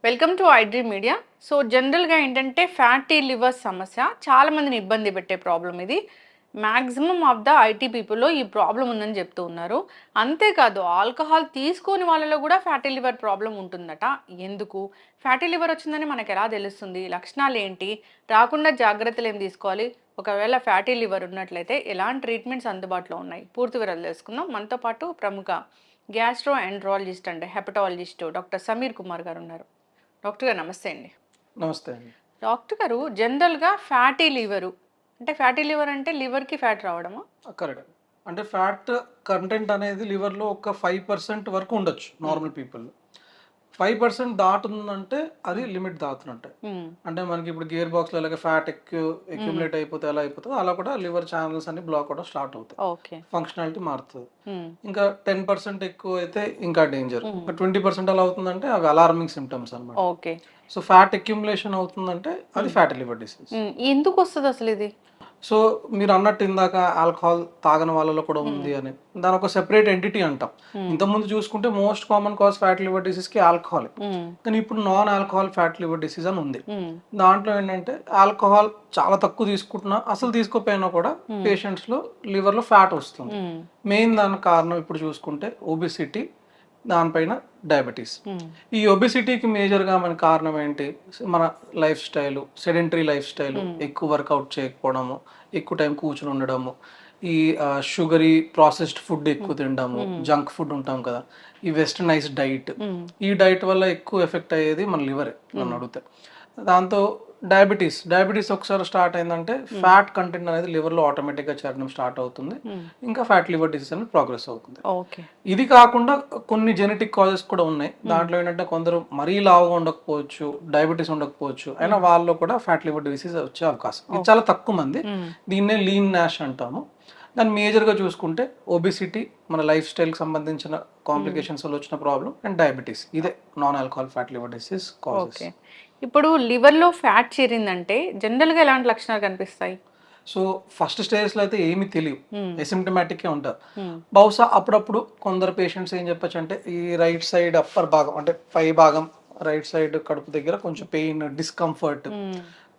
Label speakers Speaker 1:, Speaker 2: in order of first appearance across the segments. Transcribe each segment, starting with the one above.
Speaker 1: Welcome to iDream media. So జనరల్గా ఏంటంటే fatty liver సమస్య చాలా మందిని ఇబ్బంది పెట్టే ప్రాబ్లం ఇది. మ్యాక్సిమం ఆఫ్ ద ఐటీ పీపుల్లో ఈ ప్రాబ్లం ఉందని చెప్తూ ఉన్నారు. అంతేకాదు ఆల్కహాల్ తీసుకొని వాళ్ళలో కూడా ఫ్యాటీ లివర్ ప్రాబ్లం ఉంటుందట. ఎందుకు ఫ్యాటీ లివర్ వచ్చిందని మనకు ఎలా తెలుస్తుంది? లక్షణాలు ఏంటి? రాకుండా జాగ్రత్తలు ఏం తీసుకోవాలి? ఒకవేళ ఫ్యాటీ లివర్ ఉన్నట్లయితే ఎలాంటి ట్రీట్మెంట్స్ అందుబాటులో ఉన్నాయి? పూర్తి వివరాలు తెలుసుకుందాం. మనతో పాటు ప్రముఖ గ్యాస్ట్రో ఎంట్రాలజిస్ట్ అంటే హెపటాలజిస్ట్ డాక్టర్ సమీర్ కుమార్ గారు ఉన్నారు. డాక్టర్ గారు నమస్తే అండి.
Speaker 2: నమస్తే అండి.
Speaker 1: డాక్టర్ గారు, జనరల్గా ఫ్యాటీ లివరు అంటే ఫ్యాటీ లివర్ అంటే లివర్కి ఫ్యాట్ రావడమా?
Speaker 2: కరెక్ట్. అంటే ఫ్యాట్ కంటెంట్ అనేది లివర్లో ఒక 5% వరకు ఉండొచ్చు నార్మల్ పీపుల్. 5% దాటుతుందంటే అది లిమిట్ దాటుతున్నట్టే. అంటే మనకి ఇప్పుడు గేర్ బాక్స్లో అలాగే ఫ్యాట్ అక్యుములేట్ అయిపోతే ఎలా అయిపోతుందో అలా కూడా లివర్ ఛానల్స్ అన్ని బ్లాక్ అవడం స్టార్ట్ అవుతాయి. ఫంక్షనాలిటీ మారుతుంది. ఇంకా 10% ఎక్కువ అయితే ఇంకా డేంజర్. 20% అలా అవుతుందంటే అవి అలార్మింగ్ సిమ్టమ్స్ అన్నమాట. సో ఫ్యాట్ అక్యుములేషన్ అవుతుందంటే అది ఫ్యాటీ లివర్ డిసీజ్.
Speaker 1: ఎందుకు వస్తుంది అసలు ఇది?
Speaker 2: సో మీరు అన్నట్టు ఇందాక ఆల్కహాల్ తాగని వాళ్ళలో కూడా ఉంది అని, దాని ఒక సెపరేట్ ఎంటిటీ అంటాం. ఇంతకుముందు చూసుకుంటే most common cause fat liver disease కి ఆల్కహాల్, కానీ ఇప్పుడు non alcohol fat liver disease అని ఉంది. దాంట్లో ఏంటంటే ఆల్కహాల్ చాలా తక్కువ తీసుకుంటున్నా, అసలు తీసుకోపోయినా కూడా పేషెంట్స్ లో లివర్ లో ఫ్యాట్ వస్తుంది. మెయిన్ దానికి కారణం ఇప్పుడు చూసుకుంటే ఒబిసిటీ, దానిపైన డయాబెటీస్. ఈ ఒబిసిటీకి మేజర్గా మన కారణం ఏంటి? మన life style, sedentary life style, ఎక్కువ వర్కౌట్ చేయకపోవడము, ఎక్కువ టైం కూర్చుని ఉండడము, ఈ షుగరీ ప్రాసెస్డ్ ఫుడ్ ఎక్కువ తినడము, జంక్ ఫుడ్ ఉంటాం కదా, ఈ వెస్టర్నైజ్డ్ డైట్, ఈ డైట్ వల్ల ఎక్కువ ఎఫెక్ట్ అయ్యేది మన లివరే నన్ను అడిగితే. దాంతో డయాబెటీస్ ఒకసారి స్టార్ట్ అయిందంటే ఫ్యాట్ కంటెంట్ అనేది లివర్ లో ఆటోమేటిక్ గా చేరడం స్టార్ట్ అవుతుంది. ఇంకా ఫ్యాట్ లివర్ డిసీజ్ అనేది ప్రోగ్రెస్ అవుతుంది. ఇది కాకుండా కొన్ని జెనెటిక్ కాజెస్ కూడా ఉన్నాయి. దాంట్లో ఏంటంటే కొందరు మరీ లావుగా ఉండకపోవచ్చు, డయాబెటీస్ ఉండకపోవచ్చు, అయినా వాళ్ళలో కూడా ఫ్యాట్ లివర్ డిసీజ్ వచ్చే అవకాశం. ఇది చాలా తక్కువ మంది. దీన్నే లీన్ నాష్ అంటాము. దాన్ని మేజర్గా చూసుకుంటే ఒబిసిటీ, మన లైఫ్ స్టైల్కి సంబంధించిన కాంప్లికేషన్స్ వల్ల వచ్చిన ప్రాబ్లం, అండ్ డయాబెటీస్. ఇదే non alcohol fat liver disease causes.
Speaker 1: ఇప్పుడు లివర్లో ఫ్యాట్ చేరిందంటే జనరల్గా ఎలాంటి లక్షణాలు కనిపిస్తాయి?
Speaker 2: సో ఫస్ట్ స్టేజ్లో అయితే ఏమీ తెలియదు, ఎసిమ్టమాటిక్గా ఉంటారు. బహుశా అప్పుడప్పుడు కొందరు పేషెంట్స్ ఏం చెప్పచ్చు అంటే ఈ రైట్ సైడ్ అప్పర్ భాగం అంటే పై భాగం రైట్ సైడ్ కడుపు దగ్గర కొంచెం పెయిన్, డిస్కంఫర్ట్,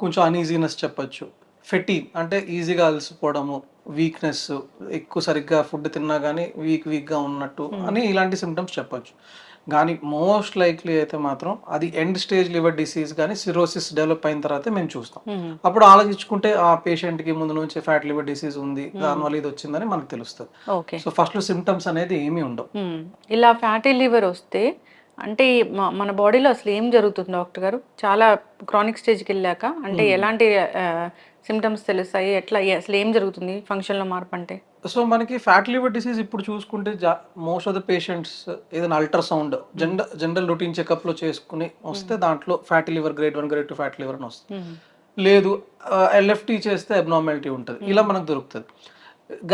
Speaker 2: కొంచెం అనీజీనెస్ చెప్పచ్చు. ఫెటీగ్ అంటే ఈజీగా అలసిపోవడము, వీక్నెస్, ఎక్కువ సరిగ్గా ఫుడ్ తిన్నా కానీ వీక్గా ఉన్నట్టు అని ఇలాంటి సిమ్టమ్స్ చెప్పచ్చు. కానీ మోస్ట్ లైక్లీ అయితే మాత్రం అది ఎండ్ స్టేజ్ లివర్ డిసీజ్ కానీ సిరోసిస్ డెవలప్ అయిన తర్వాత మేము చూస్తాం. అప్పుడు ఆలోచించుకుంటే ఆ పేషెంట్కి ముందు నుంచి ఫ్యాట్ లివర్ డిసీజ్ ఉంది, దానివల్ల ఇది వచ్చిందని మనకు తెలుస్తుంది. సో ఫస్ట్ లో సిమ్టమ్స్ అనేది ఏమీ ఉండవు.
Speaker 1: ఇలా ఫ్యాటీ లివర్ వస్తే అంటే మన బాడీలో అసలు ఏం జరుగుతుంది డాక్టర్ గారు? చాలా క్రానిక్ స్టేజ్కి వెళ్ళాక అంటే ఎలాంటి సిమ్టమ్స్ తెలుస్తాయి? ఎట్లా అసలు ఏం జరుగుతుంది ఫంక్షన్లో మార్పు అంటే?
Speaker 2: సో మనకి ఫ్యాట్ లివర్ డిసీజ్ ఇప్పుడు చూసుకుంటే మోస్ట్ ఆఫ్ ద పేషెంట్స్ ఏదైనా అల్ట్రాసౌండ్ జనరల్ రొటీన్ చెకప్లో చేసుకుని వస్తే దాంట్లో fatty liver grade 1 grade 2 fatty liver అని వస్తుంది. లేదు ఎల్ఎఫ్టీ చేస్తే అబ్నార్మాలిటీ ఉంటుంది, ఇలా మనకు దొరుకుతుంది.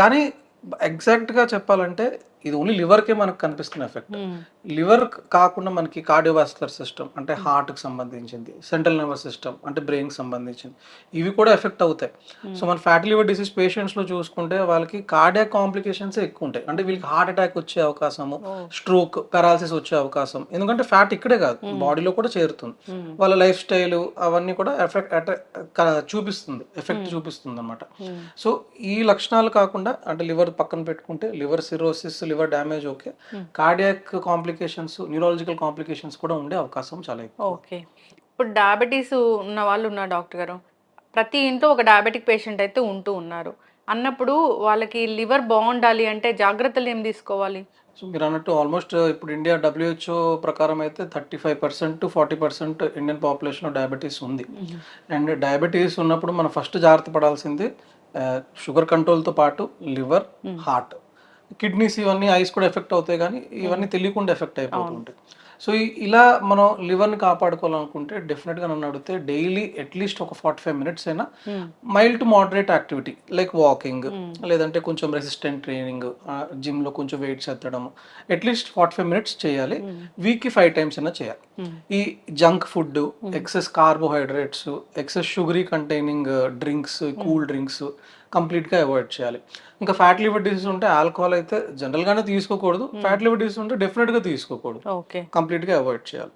Speaker 2: కానీ ఎగ్జాక్ట్గా చెప్పాలంటే ఇది ఓన్లీ లివర్కే మనకు కనిపిస్తున్న ఎఫెక్ట్. లివర్ కాకుండా మనకి కార్డియోవాస్కులర్ సిస్టమ్ అంటే హార్ట్కి సంబంధించింది, సెంట్రల్ నర్వస్ సిస్టమ్ అంటే బ్రెయిన్కి సంబంధించింది, ఇవి కూడా ఎఫెక్ట్ అవుతాయి. సో మన ఫ్యాటీ లివర్ డిసీజ్ పేషెంట్స్లో చూసుకుంటే వాళ్ళకి కార్డియాక్ కాంప్లికేషన్స్ ఎక్కువ ఉంటాయి. అంటే వీళ్ళకి హార్ట్ అటాక్ వచ్చే అవకాశము, స్ట్రోక్, పారాలసిస్ వచ్చే అవకాశం. ఎందుకంటే ఫ్యాట్ ఇక్కడే కాదు బాడీలో కూడా చేరుతుంది. వాళ్ళ లైఫ్ స్టైల్ అవన్నీ కూడా చూపిస్తుంది, ఎఫెక్ట్ చూపిస్తుంది అనమాట. సో ఈ లక్షణాలు కాకుండా అంటే లివర్ పక్కన పెట్టుకుంటే liver cirrhosis, liver damage okay, cardiac complications, neurological complications కూడా ఉండే అవకాశం చాలా ఎక్కువ.
Speaker 1: ఓకే. ఇప్పుడు డయాబెటీస్ ఉన్న వాళ్ళు ఉన్నారు డాక్టర్ గారు, ప్రతి ఇంట్లో ఒక డయాబెటిక్ పేషెంట్ అయితే ఉంటూ ఉన్నారు అన్నప్పుడు వాళ్ళకి లివర్ బాగుండాలి అంటే జాగ్రత్తలు ఏం తీసుకోవాలి?
Speaker 2: సో మీరు అన్నట్టు ఆల్మోస్ట్ ఇప్పుడు ఇండియా WHO ప్రకారం అయితే 35% to 40% ఇండియన్ పాపులేషన్లో డయాబెటీస్ ఉంది. అండ్ డయాబెటీస్ ఉన్నప్పుడు మనం ఫస్ట్ జాగ్రత్త పడాల్సింది షుగర్ కంట్రోల్తో పాటు లివర్, హార్ట్, కిడ్నీస్, ఇవన్నీ ఐస్ కూడా ఎఫెక్ట్ అవుతాయి, కానీ ఇవన్నీ తెలియకుండా ఎఫెక్ట్ అయిపోతుంటాయి. సో ఇలా మనం లివర్ని కాపాడుకోవాలనుకుంటే డెఫినెట్గా నన్ను అడిగితే డైలీ అట్లీస్ట్ ఒక 45 minutes అయినా mild to moderate activity like walking, లేదంటే కొంచెం రెసిస్టెంట్ ట్రైనింగ్, జిమ్లో కొంచెం వెయిట్స్ ఎత్తడము, అట్లీస్ట్ 45 minutes చేయాలి. వీక్కి 5 times అయినా చేయాలి. ఈ junk food, excess carbohydrates, excess sugary containing drinks, cool drinks, కంప్లీట్గా అవాయిడ్ చేయాలి. ఇంకా ఫ్యాట్ లివర్ డిసీజ్ ఉంటే ఆల్కహాల్ అయితే జనరల్గానే తీసుకోకూడదు, ఫ్యాట్ లివర్ డిసీజ్ ఉంటే డెఫినెట్గా తీసుకోకూడదు,
Speaker 1: ఓకే.
Speaker 2: కంప్లీట్గా అవాయిడ్ చేయాలి.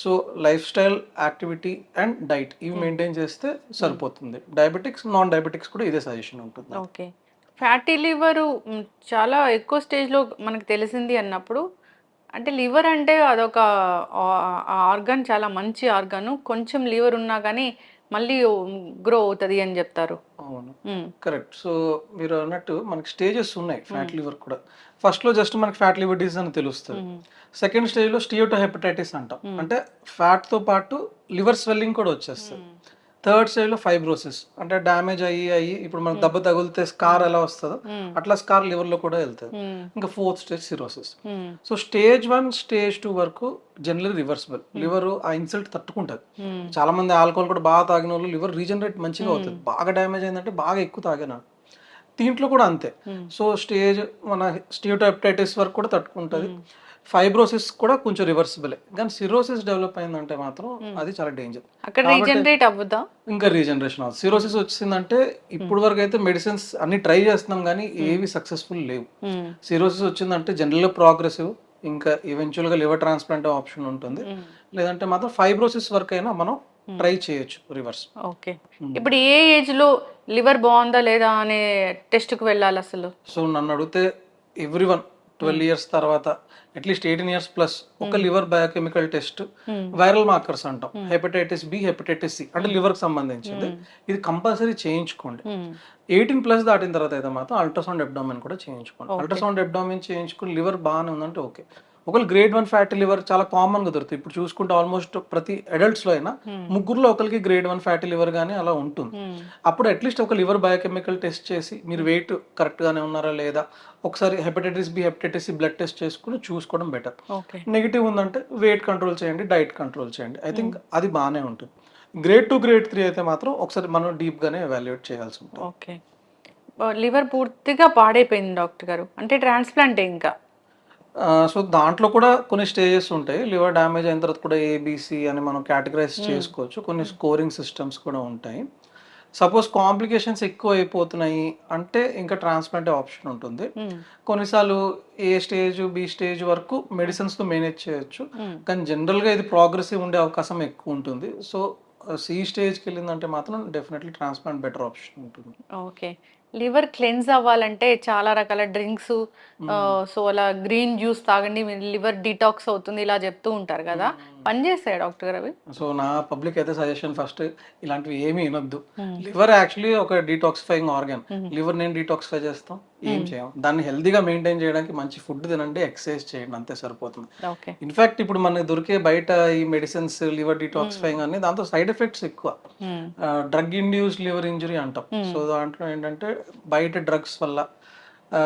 Speaker 2: So life style, activity and diet ఇవి మెయింటైన్ చేస్తే సరిపోతుంది. డయాబెటిక్స్, నాన్ డయాబెటిక్స్ కూడా ఇదే సజెషన్ ఉంటుంది.
Speaker 1: ఓకే. ఫ్యాటీ లివరు చాలా ఎక్కువ స్టేజ్‌లో మనకు తెలిసింది అన్నప్పుడు, అంటే లివర్ అంటే అదొక ఆర్గాన్, చాలా మంచి ఆర్గాను. కొంచెం లివర్ ఉన్నా గానీ మళ్ళీ గ్రో అవుతది అని జెప్తారు.
Speaker 2: అవును,
Speaker 1: హ్మ్.
Speaker 2: కరెక్ట్. సో మీరు అన్నట్టు మనకి స్టేజెస్ ఉన్నాయి ఫ్యాట్ లివర్ కూడా. ఫస్ట్లో జస్ట్ మనకి ఫ్యాట్ లివర్ డిసీజ్ అని తెలుస్తుంది. సెకండ్ స్టేజ్లో స్టియోటో హెపటైటిస్ అంటాం, అంటే ఫ్యాట్తో పాటు లివర్ స్వెల్లింగ్ కూడా వచ్చేస్తుంది. థర్డ్ స్టేజ్లో ఫైబ్రోసిస్, అంటే డ్యామేజ్ అయ్యి ఇప్పుడు మనకు దెబ్బ తగిలితే స్కార్ ఎలా వస్తుందో అట్లా స్కార్ లివర్లో కూడా వెళ్తుంది. ఇంకా fourth stage cirrhosis. So stage 1, stage 2 వరకు జనరల్ రివర్సిబుల్. లివర్ ఆ ఇన్సల్ట్ తట్టుకుంటుంది. చాలా మంది ఆల్కహాల్ కూడా బాగా తాగిన వాళ్ళు లివర్ రీజనరేట్ మంచిగా అవుతుంది. బాగా డ్యామేజ్ అయిందంటే బాగా ఎక్కువ తాగిన దీంట్లో కూడా అంతే. సో స్టేజ్ మన స్టియోటో హెపటైటిస్ వరకు కూడా తట్టుకుంటుంది. ఫైబ్రోసిస్ కూడా కొంచెం రివర్సిబులే, కానీ సిరోసిస్ డెవలప్ అయిందంటే మాత్రం అది చాలా డేంజర్.
Speaker 1: అక్కడ రీజనరేట్ అవ్వదా?
Speaker 2: ఇంకా రీజనరేషన్ అవుతుంది. సిరోసిస్ వచ్చిందంటే ఇప్పుడు వరకు అయితే మెడిసిన్స్ అన్ని ట్రై చేస్తున్నాం కానీ ఏవి సక్సెస్ఫుల్ లేవు. సిరోసిస్ వచ్చిందంటే జనరల్గా ప్రోగ్రెసివ్, ఇంకా ఈవెన్చువల్గా లివర్ ట్రాన్స్ప్లాంట్ ఆప్షన్ ఉంటుంది. లేదంటే మాత్రం ఫైబ్రోసిస్ వరకు అయినా మనం ట్రై చేయొచ్చు రివర్స్.
Speaker 1: ఓకే. ఇప్పుడు ఏ ఏజ్‌లో లివర్ బాగుందా లేదా అనే టెస్ట్‌కి వెళ్ళాలి అసలు?
Speaker 2: సో నన్ను అడిగితే ఎవ్రీవన్ 12 ఇయర్స్ తర్వాత అట్లీస్ట్ 18 ఇయర్స్ ప్లస్ ఒక liver biochemical test, viral markers అంటాం, హెపటైటిస్ బి, హెపటైటిస్ సి, అంటే లివర్కి సంబంధించింది, ఇది కంపల్సరీ చేయించుకోండి. 18+ దాటిన తర్వాత అయితే మాత్రం అల్ట్రాసౌండ్ అబ్డామిన్ కూడా చేయించుకోండి. అల్ట్రాసౌండ్ అబ్డామిన్ చేయించుకుని లివర్ బాగానే ఉందంటే ఓకే. ఒకవేళ గ్రేడ్ 1 ఫ్యాటీ లివర్ చాలా కామన్గా దొరుకుతుంది. ఇప్పుడు చూసుకుంటే ఆల్మోస్ట్ ప్రతి అడల్ట్స్లో అయినా ముగ్గురులో ఒకరికి గ్రేడ్ 1 ఫ్యాటీ లివర్ కానీ అలా ఉంటుంది. అప్పుడు అట్లీస్ట్ ఒక లివర్ బయోకెమికల్ టెస్ట్ చేసి మీరు వెయిట్ కరెక్ట్గానే ఉన్నారా లేదా ఒకసారి hepatitis B, hepatitis C blood test చేసుకుని చూసుకోవడం బెటర్. నెగిటివ్ ఉందంటే వెయిట్ కంట్రోల్ చేయండి, డైట్ కంట్రోల్ చేయండి. ఐ థింక్ అది బాగానే ఉంటుంది. గ్రేడ్ 2, గ్రేడ్ 3 అయితే మాత్రం ఒకసారి మనం డీప్గానే ఎవాల్యుయేట్ చేయాల్సి ఉంటుంది.
Speaker 1: ఓకే. లివర్ పూర్తిగా పాడైపోయింది డాక్టర్ గారు, అంటే ట్రాన్స్ప్లాంటే ఇంకా.
Speaker 2: సో దాంట్లో కూడా కొన్ని స్టేజెస్ ఉంటాయి. లివర్ డ్యామేజ్ అయిన తర్వాత కూడా ఏబిసి అని మనం కేటగరైజ్ చేసుకోవచ్చు. కొన్ని స్కోరింగ్ సిస్టమ్స్ కూడా ఉంటాయి. సపోజ్ కాంప్లికేషన్స్ ఎక్కువ అయిపోతున్నాయి అంటే ఇంకా ట్రాన్స్ప్లాంట్ ఆప్షన్ ఉంటుంది. కొన్నిసార్లు ఏ స్టేజ్, బి స్టేజ్ వరకు మెడిసిన్స్తో మేనేజ్ చేయొచ్చు, కానీ జనరల్గా ఇది ప్రోగ్రెసివ్ ఉండే అవకాశం ఎక్కువ ఉంటుంది. సో సి స్టేజ్కి వెళ్ళిందంటే మాత్రం డెఫినెట్లీ ట్రాన్స్ప్లాంట్ బెటర్ ఆప్షన్ ఉంటుంది.
Speaker 1: ఓకే. లివర్ క్లెన్స్ అవ్వాలంటే చాలా రకాల డ్రింక్స్, సో అలా గ్రీన్ జ్యూస్ తాగండి లివర్ డిటాక్స్ అవుతుంది ఇలా చెప్తూ ఉంటారు కదా, పనిచేస్తాయి డాక్టర్ గారు అవి?
Speaker 2: సో నా పబ్లిక్ అయితే సజెషన్ ఫస్ట్ ఇలాంటివి ఏమీ వినొద్దు. లివర్ యాక్చువల్లీ ఒక డీటాక్సిఫైయింగ్ ఆర్గాన్. లివర్ నేను డీటాక్సిఫై చేస్తాం, ఏం చేయం. దాన్ని హెల్తీగా మెయింటైన్ చేయడానికి మంచి ఫుడ్ తినండి, ఎక్సర్సైజ్ చేయండి, అంతే సరిపోతుంది. ఇన్ఫాక్ట్ ఇప్పుడు మనకి దొరికే బయట ఈ మెడిసిన్స్ లివర్ డీటాక్సిఫైయింగ్ అని దాంతో సైడ్ ఎఫెక్ట్స్ ఎక్కువ. డ్రగ్ ఇండ్యూస్డ్ లివర్ ఇంజరీ అంటాం. సో దాంట్లో ఏంటంటే బయట డ్రగ్స్ వల్ల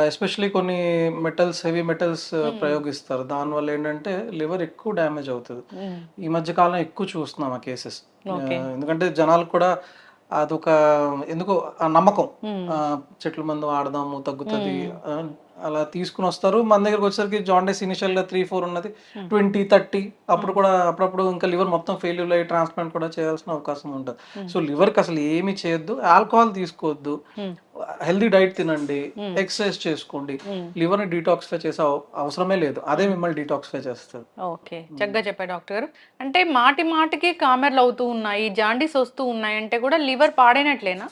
Speaker 2: ఎస్పెషలీ కొన్ని మెటల్స్, హెవీ మెటల్స్ ప్రయోగిస్తారు. దానివల్ల ఏంటంటే లివర్ ఎక్కువ డ్యామేజ్ అవుతుంది. ఈ మధ్య కాలం ఎక్కువ చూస్తున్నాం ఆ కేసెస్. ఎందుకంటే జనాలు కూడా అదొక ఎందుకో ఆ నమ్మకం, చెట్ల మందు వాడదాము తగ్గుతుంది అలా తీసుకుని వస్తారు. మన దగ్గరకు వచ్చేసరికి జాండీస్ ఇనిషియల్గా 3-4 ఉన్నది 20-30, అప్పుడు కూడా అప్పుడప్పుడు ఇంకా లివర్ మొత్తం ఫెయిల్యూర్ అయ్యి ట్రాన్స్ప్లాంట్ కూడా చేయాల్సిన అవకాశం ఉంటుంది. సో లివర్కి అసలు ఏమి చేయొద్దు, ఆల్కహాల్ తీసుకోవద్దు, హెల్దీ డైట్ తినండి, ఎక్సర్సైజ్ చేసుకోండి. లివర్ని డీటాక్సిఫై చేసే అవసరమే లేదు, అదే మిమ్మల్ని డీటాక్సిఫై చేస్తుంది.
Speaker 1: ఓకే, చక్కగా చెప్పారు డాక్టర్ గారు. అంటే మాటి మాటికి కామెర్లు అవుతూ ఉన్నాయి, జాండీస్ వస్తూ ఉన్నాయి అంటే కూడా లివర్ పాడైనట్లేనా?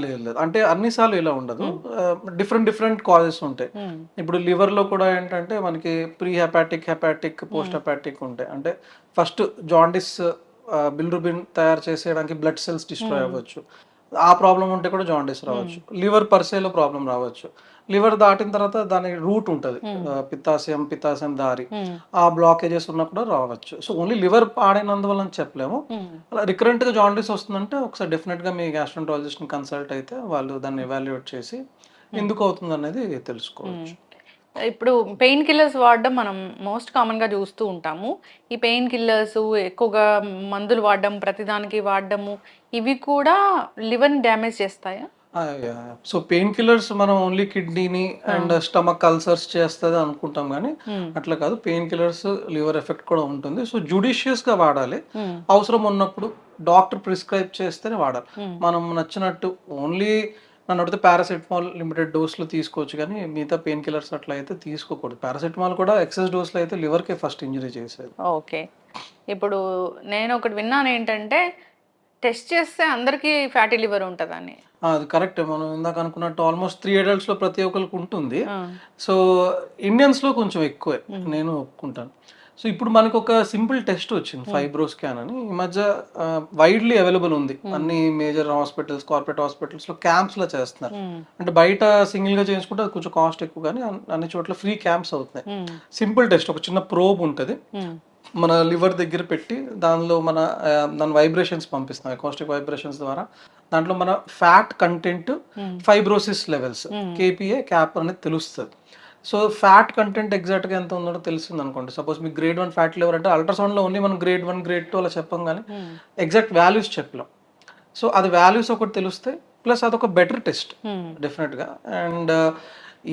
Speaker 2: లేదు, అంటే అన్నిసార్లు ఇలా ఉండదు. డిఫరెంట్ కాజెస్ ఉంటాయి. ఇప్పుడు లివర్లో కూడా ఏంటంటే మనకి pre hepatic, hepatic, post hepatic ఉంటాయి. అంటే ఫస్ట్ జాండిస్ బిలిరుబిన్ తయారు చేసేయడానికి బ్లడ్ సెల్స్ డిస్ట్రాయ్ అవ్వచ్చు, ఆ ప్రాబ్లం ఉంటే కూడా జాండీస్ రావచ్చు. లివర్ పర్సేలో ప్రాబ్లం రావచ్చు. లివర్ దాటిన తర్వాత దాని రూట్ ఉంటుంది, పిత్తాశయం దారి, ఆ బ్లాకేజెస్ ఉన్నా కూడా రావచ్చు. సో ఓన్లీ లివర్ పాడైనందువల్ల చెప్పలేము. అలా రికరెంట్ గా జాండీస్ వస్తుందంటే ఒకసారి డెఫినెట్ గా మీ గ్యాస్ట్రోంటాలజిస్ట్ ని కన్సల్ట్ అయితే వాళ్ళు దాన్ని ఎవాల్యుయేట్ చేసి ఎందుకు అవుతుంది అనేది తెలుసుకోవచ్చు.
Speaker 1: ఇప్పుడు పెయిన్ కిల్లర్స్ వాడడం మనం మోస్ట్ కామన్గా చూస్తూ ఉంటాము. ఈ పెయిన్ కిల్లర్స్ ఎక్కువగా మందులు వాడడం, ప్రతిదానికి వాడడము, ఇవి కూడా లివర్ని డ్యామేజ్ చేస్తాయా?
Speaker 2: సో పెయిన్ కిల్లర్స్ మనం ఓన్లీ కిడ్నీని అండ్ స్టమక్ అల్సర్స్ చేస్తుంది అనుకుంటాం, కానీ అట్లా కాదు. పెయిన్ కిల్లర్స్ లివర్ ఎఫెక్ట్ కూడా ఉంటుంది. సో జుడిషియస్ గా వాడాలి, అవసరం ఉన్నప్పుడు డాక్టర్ ప్రిస్క్రైబ్ చేస్తేనే వాడాలి. మనం నచ్చినట్టు ఓన్లీ నన్ను అడిగితే పారాసెటమాల్ లిమిటెడ్ డోస్లో తీసుకోవచ్చు, కానీ మిగతా పెయిన్ కిల్లర్స్ అట్లా అయితే తీసుకోకూడదు. పారాసెటమాల్ కూడా ఎక్సెస్ డోస్లో అయితే లివర్కే ఫస్ట్ ఇంజరీ చేసేది.
Speaker 1: ఓకే. ఇప్పుడు నేను ఒకటి విన్నాను ఏంటంటే, టెస్ట్ చేస్తే అందరికీ ఫ్యాటీ లివర్ ఉంటదని.
Speaker 2: అది కరెక్టే. మనం ఇందాక అనుకున్నట్టు ఆల్మోస్ట్ 3 adultsలో ప్రతి ఒక్కరికి ఉంటుంది.
Speaker 1: ఆ!
Speaker 2: సో ఇండియన్స్లో కొంచెం ఎక్కువే, నేను ఒప్పుకుంటాను. సో ఇప్పుడు మనకు ఒక సింపుల్ టెస్ట్ వచ్చింది, ఫైబ్రో స్కాన్ అని. ఈ మధ్య వైడ్లీ అవైలబుల్ ఉంది, అన్ని మేజర్ హాస్పిటల్స్, కార్పొరేట్ హాస్పిటల్స్లో క్యాంప్స్లో చేస్తున్నారు. అంటే బయట సింగిల్గా చేయించుకుంటే అది కొంచెం కాస్ట్ ఎక్కువ, కానీ అన్ని చోట్ల ఫ్రీ క్యాంప్స్ అవుతున్నాయి. సింపుల్ టెస్ట్, ఒక చిన్న ప్రోబ్ ఉంటుంది మన లివర్ దగ్గర పెట్టి, దాని వైబ్రేషన్స్ పంపిస్తాం, అకాస్టిక్ వైబ్రేషన్స్ ద్వారా. దాంట్లో మన fat content, fibrosis levels, kPa cap అనేది తెలుస్తుంది. సో ఫ్యాట్ కంటెంట్ ఎగ్జాక్ట్గా ఎంత ఉందో తెలిసింది అనుకోండి. సపోజ్ మీకు గ్రేడ్ 1 ఫ్యాట్ లివర్ అంటే అల్ట్రాసౌండ్లో ఓన్లీ మనం గ్రేడ్ 1 గ్రేడ్ 2 అలా చెప్పం, కానీ ఎగ్జాక్ట్ వాల్యూస్ చెప్పలేం. సో అది వాల్యూస్ ఒకటి తెలుస్తాయి, ప్లస్ అదొక బెటర్ టెస్ట్ డెఫినెట్గా. అండ్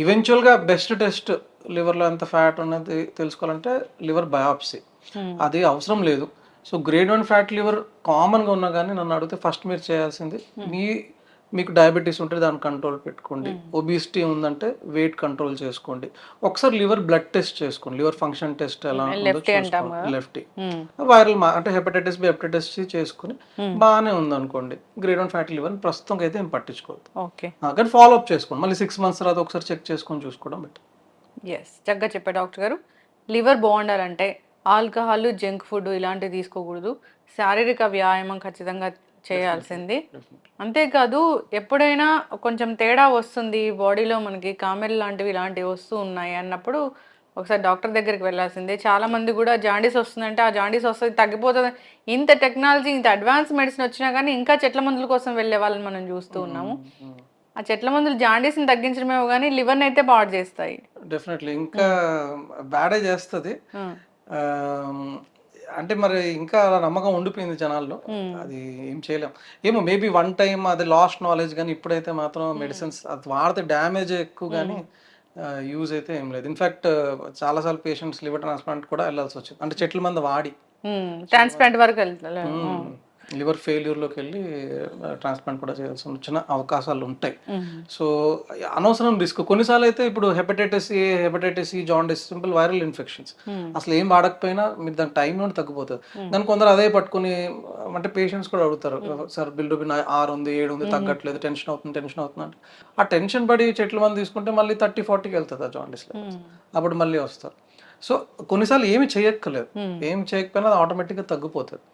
Speaker 2: ఈవెన్చువల్గా బెస్ట్ టెస్ట్ లివర్లో ఎంత ఫ్యాట్ ఉన్నది తెలుసుకోవాలంటే లివర్ బయాప్సీ. అది అవసరం లేదు. సో గ్రేడ్ 1 ఫ్యాట్ లివర్ కామన్గా ఉన్నా కానీ నన్ను అడిగితే ఫస్ట్ మీరు చేయాల్సింది, మీకు డయాబెటీస్ ఉంటే దాన్ని కంట్రోల్ పెట్టుకోండి, ఒబిసిటీ ఉందంటే వెయిట్ కంట్రోల్ చేసుకోండి, ఒకసారి లివర్ బ్లడ్ టెస్ట్ చేసుకోండి, లివర్ ఫంక్షన్ టెస్ట్ ఎలా ఉందో చూసుకోండి. లెఫ్టీ వైరల్ అంటే హెపటైటిస్ బి, హెపటైటిస్ సి చేసుకుని బాగానే ఉందనుకోండి, గ్రేడ్ 1 ఫ్యాటీ లివర్ ప్రస్తుతం అయితే ఏం పట్టించుకోవద్దు. కానీ ఫాలో అప్ చేసుకోండి, మళ్ళీ 6 months తర్వాత ఒకసారి చెక్ చేసుకొని చూసుకోవడం బెటర్.
Speaker 1: ఎస్, చక్కగా చెప్పారు డాక్టర్ గారు. లివర్ బాగుండాలంటే ఆల్కహాల్, జంక్ ఫుడ్ ఇలాంటివి తీసుకోకూడదు, శారీరక వ్యాయామం ఖచ్చితంగా చేయాల్సింది. అంతేకాదు ఎప్పుడైనా కొంచెం తేడా వస్తుంది బాడీలో, మనకి కామెల్ లాంటివి ఇలాంటివి వస్తూ ఉన్నాయి అన్నప్పుడు ఒకసారి డాక్టర్ దగ్గరికి వెళ్ళాల్సిందే. చాలా మంది కూడా జాండీస్ వస్తుందంటే ఆ జాండీస్ వస్తుంది తగ్గిపోతుంది, ఇంత టెక్నాలజీ, ఇంత అడ్వాన్స్ మెడిసిన్ వచ్చినా కానీ ఇంకా చెట్ల మందుల కోసం వెళ్ళే వాళ్ళని మనం చూస్తూ ఉన్నాము. ఆ చెట్ల మందులు జాండీస్ని తగ్గించడమేమో కానీ లివర్ని అయితే పాడు చేస్తాయి.
Speaker 2: డెఫినెట్లీ ఇంకా బ్యాడే చేస్తుంది. అంటే మరి ఇంకా అలా నమ్మకం ఉండిపోయింది జనాల్లో, అది ఏం చేయలేం. ఏమో మేబీ వన్ టైం అది లాస్ట్ నాలెడ్జ్, కానీ ఇప్పుడైతే మాత్రం మెడిసిన్స్ అది వాడితే డ్యామేజ్ ఎక్కువ, కానీ యూజ్ అయితే ఏం లేదు. ఇన్ఫాక్ట్ చాలాసార్లు పేషెంట్స్ లివర్ ట్రాన్స్ప్లాంట్ కూడా వెళ్ళాల్సి వచ్చింది, అంటే చెట్ల మంది వాడి
Speaker 1: ట్రాన్స్ప్లాంట్ వరకు వెళ్తారు.
Speaker 2: లివర్ ఫెయిల్యూర్లోకి వెళ్ళి ట్రాన్స్ప్లాంట్ కూడా చేయాల్సి వచ్చిన అవకాశాలు ఉంటాయి. సో అనవసరం రిస్క్. కొన్నిసార్లు అయితే ఇప్పుడు hepatitis A, hepatitis C, jaundice simple viral infections, అసలు ఏం వాడకపోయినా మీరు దాని టైంలో తగ్గిపోతుంది. దాని కొందరు అదే పట్టుకుని, అంటే పేషెంట్స్ కూడా అడుగుతారు, సార్ బిల్రూబిన్ 6 ఉంది, 7 ఉంది, తగ్గట్లేదు, టెన్షన్ అవుతుంది అంటే ఆ టెన్షన్ పడి చెట్ల మంది తీసుకుంటే మళ్ళీ 30-40కి వెళ్తుంది ఆ జాండిస్ లెవెల్స్, అప్పుడు మళ్ళీ వస్తారు. సో కొన్నిసార్లు ఏమి చేయక్కర్లేదు, ఏమి చేయకపోయినా అది ఆటోమేటిక్గా తగ్గిపోతుంది.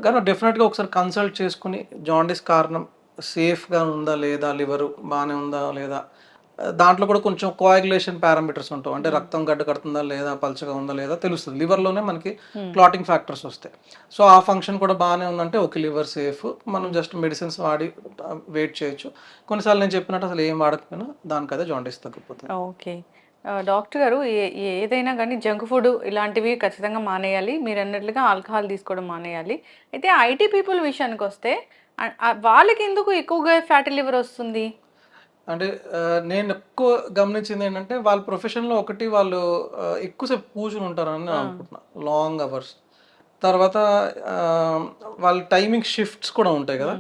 Speaker 2: కానీ డెఫినెట్గా ఒకసారి కన్సల్ట్ చేసుకుని జాండీస్ కారణం సేఫ్గా ఉందా లేదా, లివర్ బాగానే ఉందా లేదా, దాంట్లో కూడా కొంచెం కోయాగులేషన్ పారామీటర్స్ ఉంటాయి, అంటే రక్తం గడ్డ కడుతుందా లేదా, పల్చగా ఉందా లేదా తెలుస్తుంది. లివర్లోనే మనకి క్లాటింగ్ ఫ్యాక్టర్స్ వస్తాయి. సో ఆ ఫంక్షన్ కూడా బాగానే ఉందంటే ఓకే, లివర్ సేఫ్, మనం జస్ట్ మెడిసిన్స్ వాడి వెయిట్ చేయొచ్చు. కొన్నిసార్లు నేను చెప్పినట్టు అసలు ఏం వాడకపోయినా దానికదే జాండీస్ తగ్గిపోతుంది.
Speaker 1: ఓకే డాక్టర్ గారు, ఏదైనా కానీ జంక్ ఫుడ్ ఇలాంటివి ఖచ్చితంగా మానేయాలి, మీరు అన్నట్లుగా ఆల్కహాల్ తీసుకోవడం మానేయాలి. అయితే ఐటీ పీపుల్ విషయానికి వస్తే వాళ్ళకి ఎందుకు ఎక్కువగా ఫ్యాటీ లివర్ వస్తుంది?
Speaker 2: అంటే నేను ఎక్కువ గమనించింది ఏంటంటే, వాళ్ళ ప్రొఫెషన్లో ఒకటి వాళ్ళు ఎక్కువసేపు కూర్చుని ఉంటారని నేను అనుకుంటున్నాను, లాంగ్ అవర్స్. తర్వాత వాళ్ళ టైమింగ్ షిఫ్ట్స్ కూడా ఉంటాయి కదా.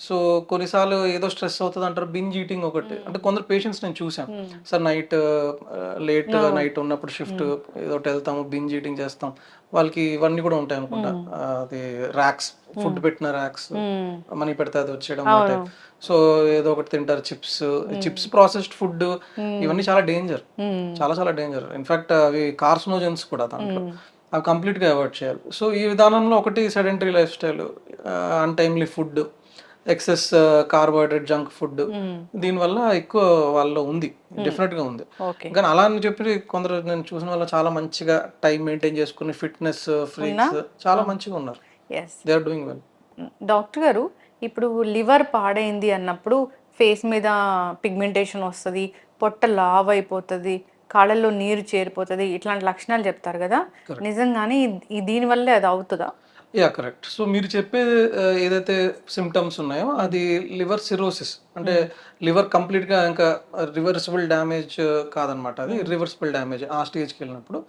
Speaker 2: సో కొన్నిసార్లు ఏదో స్ట్రెస్ అవుతుంది అంటారు, బింజ్ ఈటింగ్ ఒకటి. అంటే కొందరు పేషెంట్స్ నేను చూసాను, సార్ నైట్ నైట్ ఉన్నప్పుడు షిఫ్ట్ ఏదో వెళ్తాము, బింజ్ ఈటింగ్ చేస్తాం, వాళ్ళకి ఇవన్నీ కూడా ఉంటాయి అనుకుంటా, అది ర్యాక్స్, ఫుడ్ పెట్టిన ర్యాక్స్, మనీ పెడితే అది వచ్చేయడం. సో ఏదో ఒకటి తింటారు, చిప్స్ ప్రాసెస్డ్ ఫుడ్, ఇవన్నీ చాలా డేంజర్, చాలా డేంజర్. ఇన్ఫాక్ట్ అవి కార్సినోజన్స్ కూడా దాంట్లో, అవి కంప్లీట్గా అవాయిడ్ చేయాలి. సో ఈ విధానంలో ఒకటి sedentary life style, untimely food, excess carbohydrate, junk food, దీనివల్ల ఎక్కువ వాళ్ళలో ఉంది, డెఫినెట్గా ఉంది. కానీ అలా అని చెప్పి కొందరు నేను చూసిన వాళ్ళు చాలా మంచిగా టైం మెయింటైన్ చేసుకుని ఫిట్నెస్ ఫ్రీక్స్ చాలా మంచిగా ఉన్నారు, they are doing well.
Speaker 1: Doctor గారు, ఇప్పుడు లివర్ పాడైంది అన్నప్పుడు ఫేస్ మీద పిగ్మెంటేషన్ వస్తుంది, పొట్ట లావ్ అయిపోతుంది, కాళ్ళల్లో నీరు చేరిపోతుంది, ఇట్లాంటి లక్షణాలు చెప్తారు కదా, నిజంగానే దీనివల్లే అది అవుతుందా?
Speaker 2: Yeah correct. సో మీరు చెప్పే ఏదైతే సిమ్టమ్స్ ఉన్నాయో అది లివర్ సిరోసిస్, అంటే లివర్ కంప్లీట్గా ఇంకా రివర్సిబుల్ డ్యామేజ్ కాదనమాట, అది ఇర్రివర్సిబుల్ డ్యామేజ్ ఆ స్టేజ్కి వెళ్ళినప్పుడు.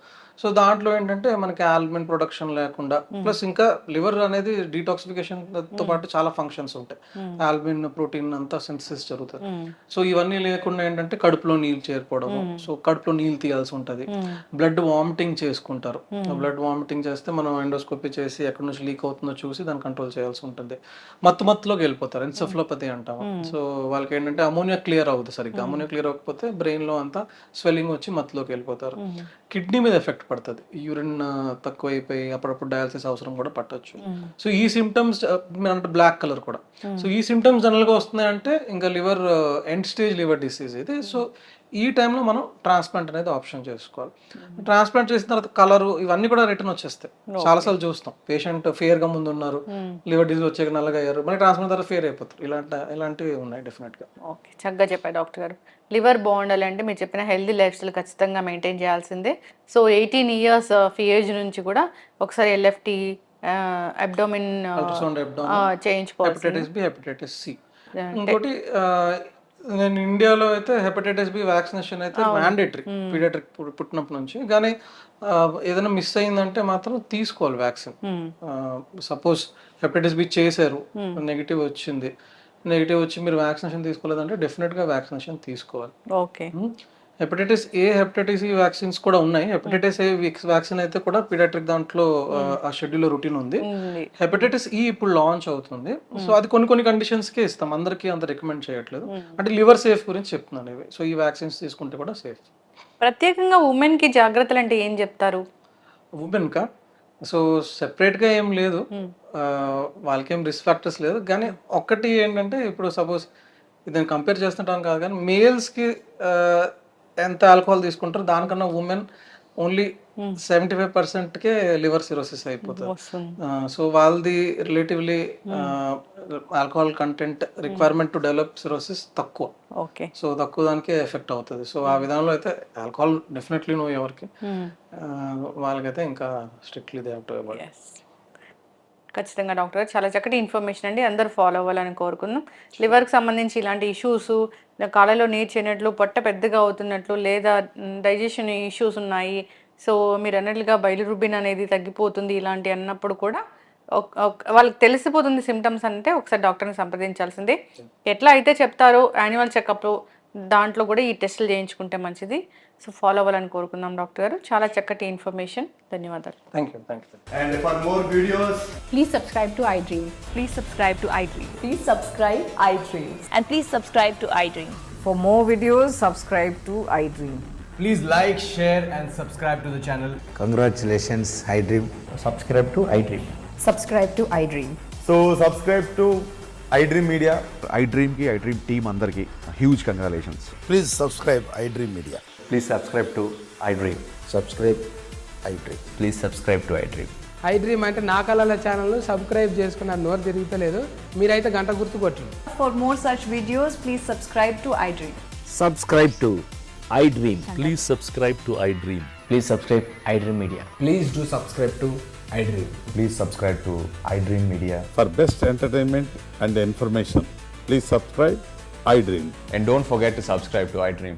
Speaker 2: సో దాంట్లో ఏంటంటే మనకి ఆల్బమిన్ ప్రొడక్షన్ లేకుండా, ప్లస్ ఇంకా లివర్ అనేది డీటాక్సిఫికేషన్ తో పాటు చాలా ఫంక్షన్స్ ఉంటాయి. ఆల్బమిన్ ప్రోటీన్ అంతా సింథసిస్ జరుగుతుంది. సో ఇవన్నీ లేకుండా ఏంటంటే కడుపులో నీళ్ళు చేరిపోవడం, సో కడుపులో నీళ్ళు తీయాల్సి ఉంటుంది. బ్లడ్ వామిటింగ్ చేసుకుంటారు. బ్లడ్ వామిటింగ్ చేస్తే మనం ఎండోస్కోపీ చేసి ఎక్కడి నుంచి లీక్ అవుతుందో చూసి దాన్ని కంట్రోల్ చేయాల్సి ఉంటుంది. మత్తులోకి వెళ్ళిపోతారు, ఎన్సెఫలోపతి అంటాము. సో వాళ్ళకి ఏంటంటే అమోనియా క్లియర్ అవుతుంది సరిగ్గా. అమోనియా క్లియర్ అవ్వకపోతే బ్రెయిన్ లో అంతా స్వెల్లింగ్ వచ్చి మత్తులోకి వెళ్ళిపోతారు. కిడ్నీ మీద ఎఫెక్ట్ పడుతుంది, యూరిన్ తక్కువ అయిపోయి అప్పుడప్పుడు డయాలసిస్ అవసరం కూడా పట్టొచ్చు. సో ఈ సిమ్టమ్స్ అంటే బ్లాక్ కలర్ కూడా, సో ఈ సిమ్టమ్స్ జనరల్ గా వస్తున్నాయి అంటే ఇంకా liver end stage liver disease ఇది. సో ఈ టైంలో మనం ట్రాన్స్ప్లాంట్ అనేది ఆప్షన్ చేసుకోవాలి. ట్రాన్స్ప్లాంట్ చేసిన తర్వాత కలర్ ఇవన్నీ కూడా రిటర్న్ వచ్చేస్తాయి. చాలాసార్లు చూస్తాం, పేషెంట్ ఫేర్ గా ముందు ఉన్నారు, లివర్ డిసీజ్ వచ్చాక నల్లగా అయ్యారు, మరి ట్రాన్స్ప్లాంట్ తర్వాత ఫేర్ అయిపోతారు. ఇలాంటివి ఉన్నాయి డెఫినెట్ గా.
Speaker 1: ఓకే, చక్కగా చెప్పారు డాక్టర్ గారు. లివర్ బాగుండాలంటే మీరు చెప్పిన హెల్దీ లైఫ్ స్టైల్ ఖచ్చితంగా మెయింటైన్ చేయాల్సిందే. సో 18 years ఆఫ్ ఏజ్ నుంచి కూడా ఒకసారి ఎల్ఎఫ్టి, అబ్డోమిన్ చేయించుకోవాలి.
Speaker 2: Hepatitis B, hepatitis C. ఇంకోటి నేను ఇండియాలో అయితే హెపటైటిస్ బి వ్యాక్సినేషన్ అయితే మ్యాండేటరీ పీడియాట్రిక్ పుట్టినప్పటి నుంచి. కానీ ఏదైనా మిస్ అయిందంటే మాత్రం తీసుకోవాలి వ్యాక్సిన్. సపోజ్ హెపటైటిస్ బి చేశారు, నెగిటివ్ వచ్చింది, నెగిటివ్ వచ్చి మీరు వ్యాక్సినేషన్ తీసుకోలేదంటే డెఫినెట్గా వ్యాక్సినేషన్ తీసుకోవాలి.
Speaker 1: Okay.
Speaker 2: Hepatitis A, hepatitis E vaccines కూడా ఉన్నాయి. హెపటైటిస్ ఏ వ్యాక్సిన్ అయితే కూడా పీడియాట్రిక్ దాంట్లో ఆ షెడ్యూల్ రొటీన్ ఉంది. హెపటైటిస్ ఈ ఇప్పుడు లాంచ్ అవుతుంది. సో అది కొన్ని కండిషన్స్కే ఇస్తాం, అందరికీ అంత రికమెండ్ చేయట్లేదు. అంటే లివర్ సేఫ్ గురించి చెప్తున్నాను ఇవి. సో ఈ వ్యాక్సిన్స్ తీసుకుంటే కూడా సేఫ్.
Speaker 1: ప్రత్యేకంగా ఉమెన్ కి జాగ్రత్తలు అంటే ఏం చెప్తారు?
Speaker 2: ఉమెన్ కా సో సెపరేట్గా ఏం లేదు, వాళ్ళకేం రిస్క్ ఫ్యాక్టర్స్ లేదు. కానీ ఒక్కటి ఏంటంటే ఇప్పుడు సపోజ్ ఇది కంపేర్ చేస్తుంటాను కాదు, కానీ మేల్స్కి ఎంత ఆల్కహాల్ తీసుకుంటారో దానికన్నా ఉమెన్ ఓన్లీ 75%కే లివర్ సిరోసిస్ అయిపోతుంది. సో వాళ్ళది relatively alcohol content requirement to develop cirrhosis తక్కువ.
Speaker 1: ఓకే. సో
Speaker 2: తక్కువ దానికే ఎఫెక్ట్ అవుతుంది. సో ఆ విధానంలో అయితే ఆల్కహాల్ డెఫినెట్లీ నో ఎవరికి, వాళ్ళకైతే ఇంకా strictly they have to avoid.
Speaker 1: ఖచ్చితంగా డాక్టర్ గారు చాలా చక్కటి ఇన్ఫర్మేషన్ అండి, అందరూ ఫాలో అవ్వాలని కోరుకుందాం. లివర్కి సంబంధించి ఇలాంటి ఇష్యూస్, కాళ్ళలో నీరు చేరినట్లు, పొట్ట పెద్దగా అవుతున్నట్లు, లేదా డైజెషన్ ఇష్యూస్ ఉన్నాయి, సో మీరు అన్నట్లుగా బైలిరుబిన్ అనేది తగ్గిపోతుంది, ఇలాంటి అన్నప్పుడు కూడా వాళ్ళకి తెలిసిపోతుంది సిమ్టమ్స్ అంటే ఒకసారి డాక్టర్ని సంప్రదించాల్సిందే. ఎట్లా అయితే చెప్తారో యాన్యువల్ చెకప్ దాంట్లో కూడా ఈ టెస్టులు చేయించుకుంటే మంచిది. సో ఫాలో అవ్వాలని కోరుకుందాం డాక్టర్ గారు. చాలా చక్కటి ఇన్ఫర్మేషన్, ధన్యవాదాలు.
Speaker 2: Thank you.
Speaker 3: And for more videos,
Speaker 4: Please subscribe to iDream.
Speaker 5: Please subscribe to iDream.
Speaker 4: Please subscribe iDream.
Speaker 5: And please subscribe to iDream.
Speaker 6: For more videos, subscribe to iDream.
Speaker 3: please like, share and subscribe to the channel.
Speaker 7: Congratulations, iDream.
Speaker 8: Subscribe to iDream.
Speaker 4: Subscribe to iDream.
Speaker 8: So subscribe to iDream Media.
Speaker 9: iDream की iDream team अंदर की huge congratulations.
Speaker 7: Please subscribe iDream Media.
Speaker 8: Please subscribe to iDream.
Speaker 7: Subscribe iDream.
Speaker 8: Please subscribe to iDream.
Speaker 10: iDream అంటే నా కళల channel subscribe చేసుకున్న నోరు తిరుగుతలేదు, మీరైతే గంట గుర్తు కొట్టండి.
Speaker 5: For more such videos, please subscribe to iDream.
Speaker 8: Subscribe to iDream.
Speaker 9: Please subscribe to iDream.
Speaker 8: Please subscribe iDream Media.
Speaker 3: Please do subscribe to iDream.
Speaker 8: Please subscribe to iDream Media.
Speaker 9: For best entertainment and information, please subscribe iDream.
Speaker 8: And don't forget to subscribe to iDream.